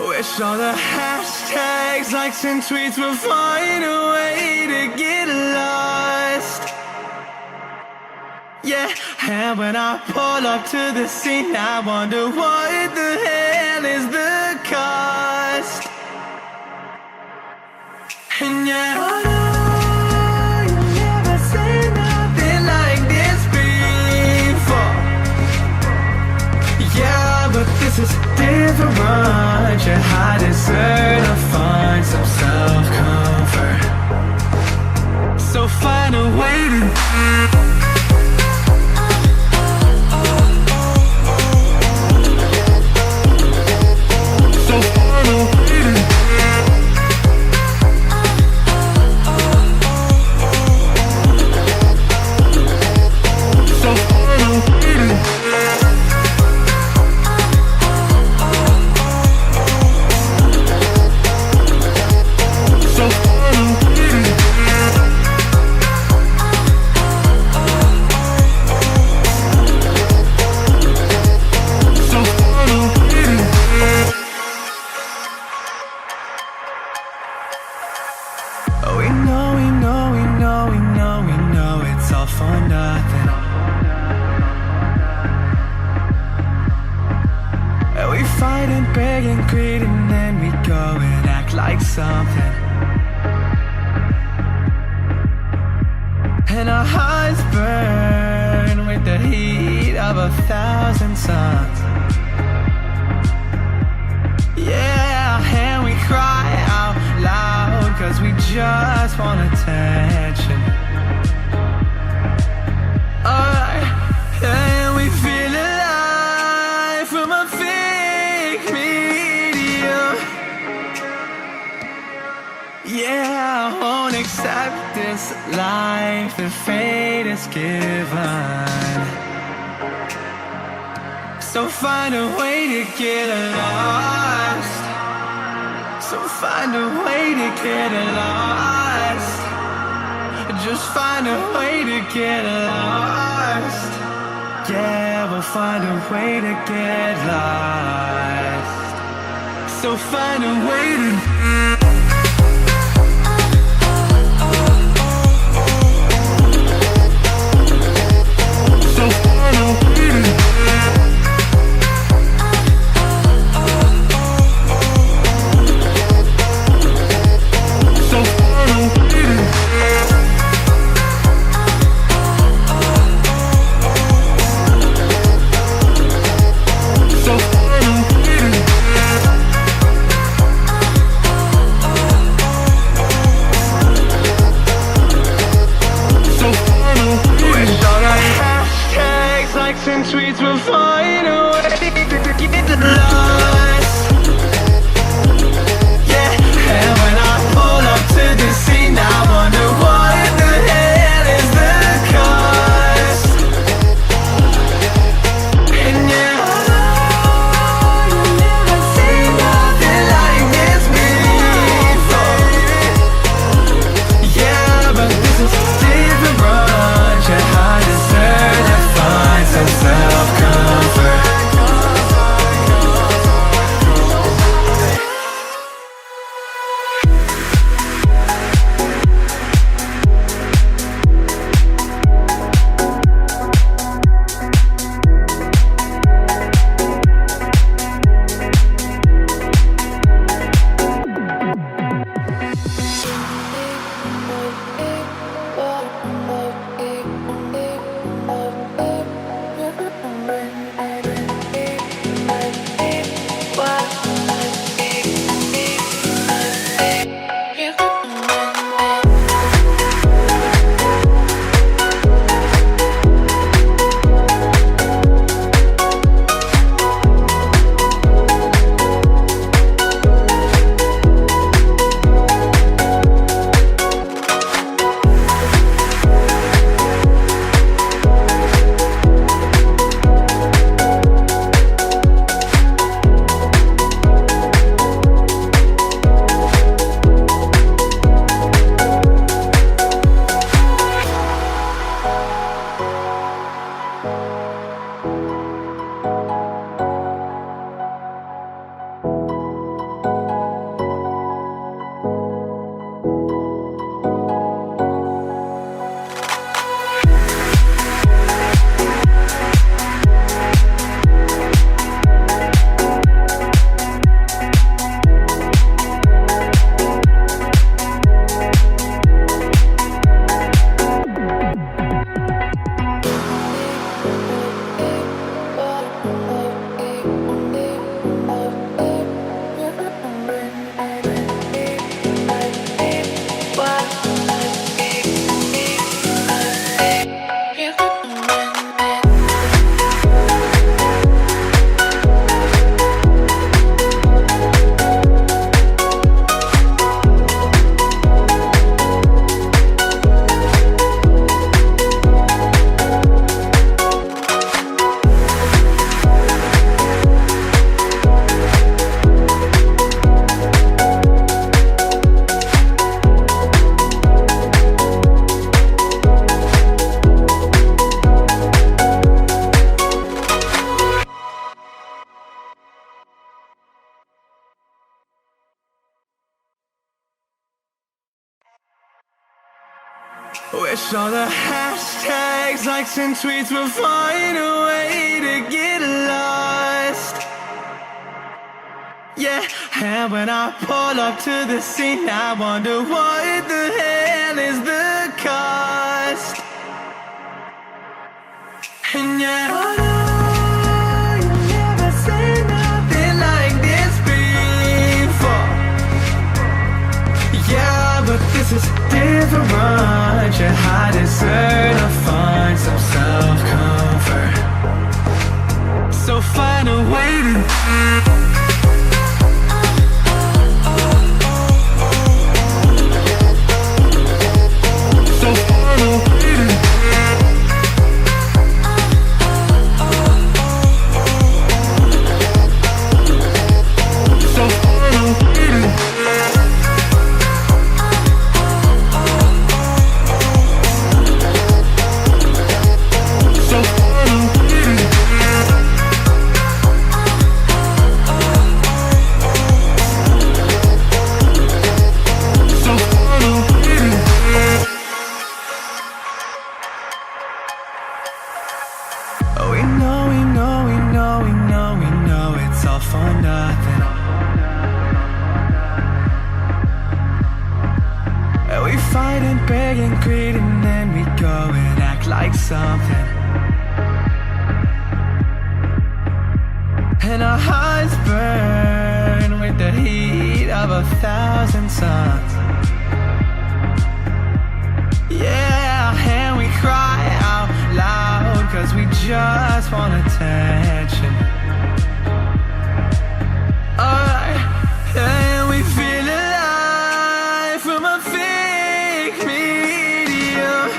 Wish all the hashtags, likes and tweets will find a way to get lost. Yeah, and when I pull up to the scene, I wonder what the hell is the cost. And yeah, I know you never seen nothing like this before. Yeah, but this is different. I deserve to find some self-comfort. So find a way to something, and our hearts burn with the heat of 1,000 suns. Yeah, and we cry out loud 'cause we just want attention. Alright, and we feel alive from a fake medium. Yeah, I won't accept this life that fate has given. So find a way to get lost. So find a way to get lost. Just find a way to get lost. Yeah, we'll find a way to get lost. So find a way to and tweets will find a way to get lost. Yeah, and when I pull up to the scene, I wonder what the hell is the cost. And yeah, I know you've never seen nothing like this before. Yeah, but this is different. Yeah, I deserve to find some self-comfort. Wish all the hashtags, likes and tweets will find a way to get lost. Yeah, and when I pull up to the scene, I wonder what the hell is the cost. And yeah, I know you've never seen nothing like this before. Yeah, but this is different. Yeah, I deserve to find some self-comfort. So find a way to So getting greedy and then we go and act like something. And our hearts burn with the heat of 1,000 suns. Yeah, and we cry out loud 'cause we just want attention. And we feel alive from a fake medium.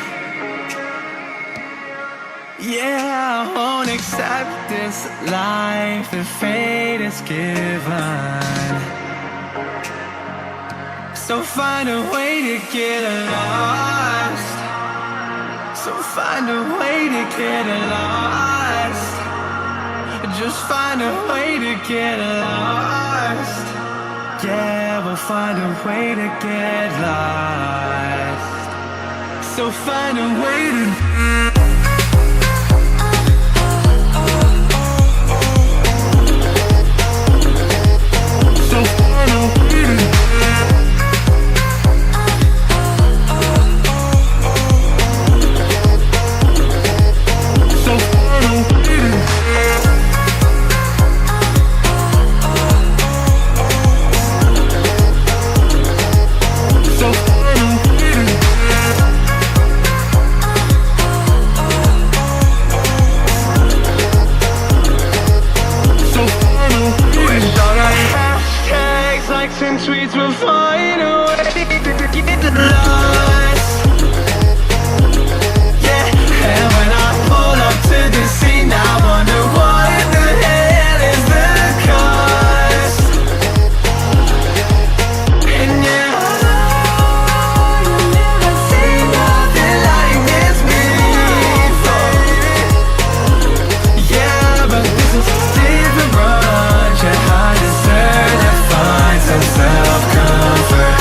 Yeah, I won't accept this life that fate is given. So find a way to get lost. So find a way to get lost. Just find a way to get lost. Yeah, we'll find a way to get lost. So find a way to and tweets will find a way to get lost. Yeah, and when I pull up to the scene, I wonder what the hell is the cost. And yeah, you've never seen nothing like this before. Yeah, but this is different, yeah, I deserve to find some self-comfort.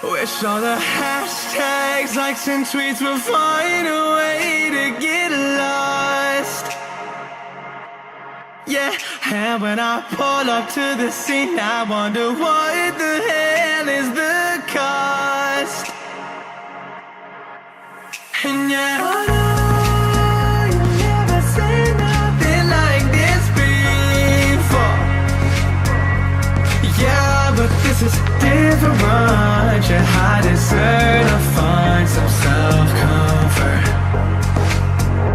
Wish all the hashtags, likes and tweets will find a way to get lost. Yeah, and when I pull up to the scene, I wonder what the hell is the cost. And yeah, you've never seen nothing like this before. Yeah, but this is different. Yeah, I deserve to find some self-comfort.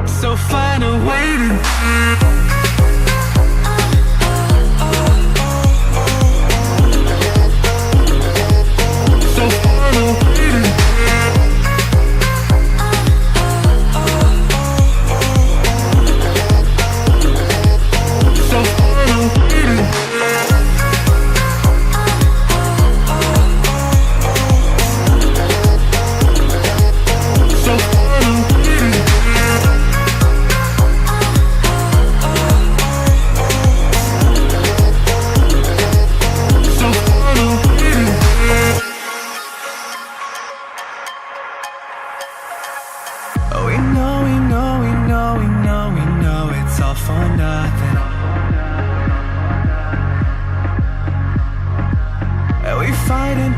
So find a way to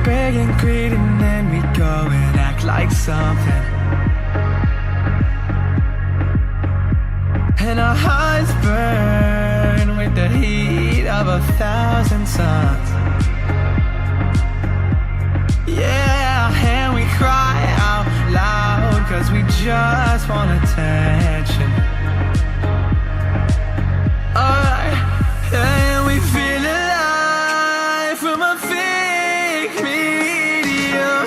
beg and greed, and then we go and act like something. And our hearts burn with the heat of 1,000 suns. Yeah, and we cry out loud, 'cause we just want attention. Alright, and we feel alive from a fake medium.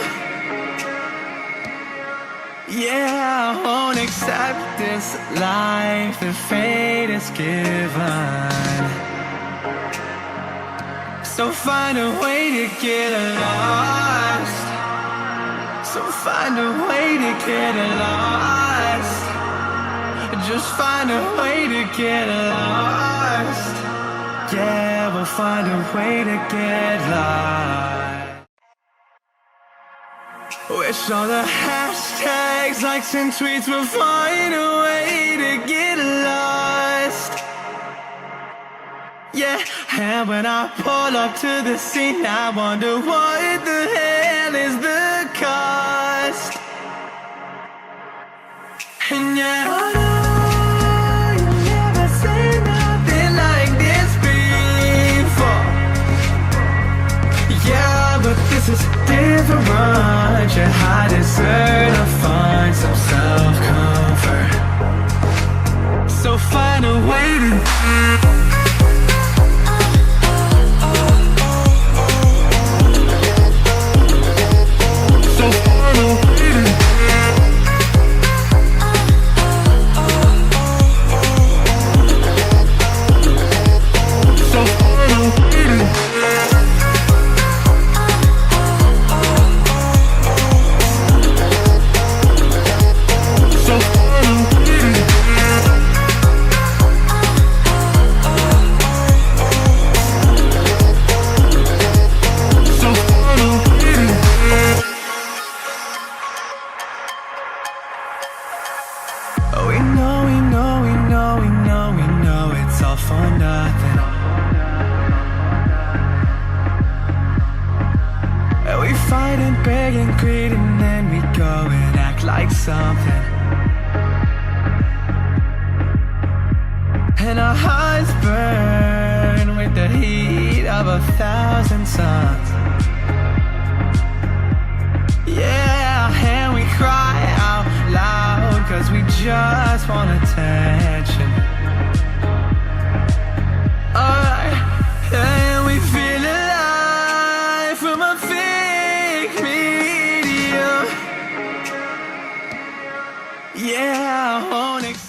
Yeah, I won't accept this life that fate is given. So find a way to get lost. So find a way to get lost. Just find a way to get lost. Yeah, we'll find a way to get lost. Wish all the hashtags, likes and tweets will find a way to get lost. Yeah, and when I pull up to the scene, I wonder what the hell is the cost. And yeah, I know you never seen nothing like this before. Yeah, but this is different. Yeah, I deserve to find some self-comfort. So find a way to for nothing. We fight and beg and greed, and then we go and act like something. And our hearts burn with the heat of 1,000 suns. Yeah, and we cry out loud, 'cause we just want attention. Alright, and we feel alive from a fake medium. Yeah, I won't accept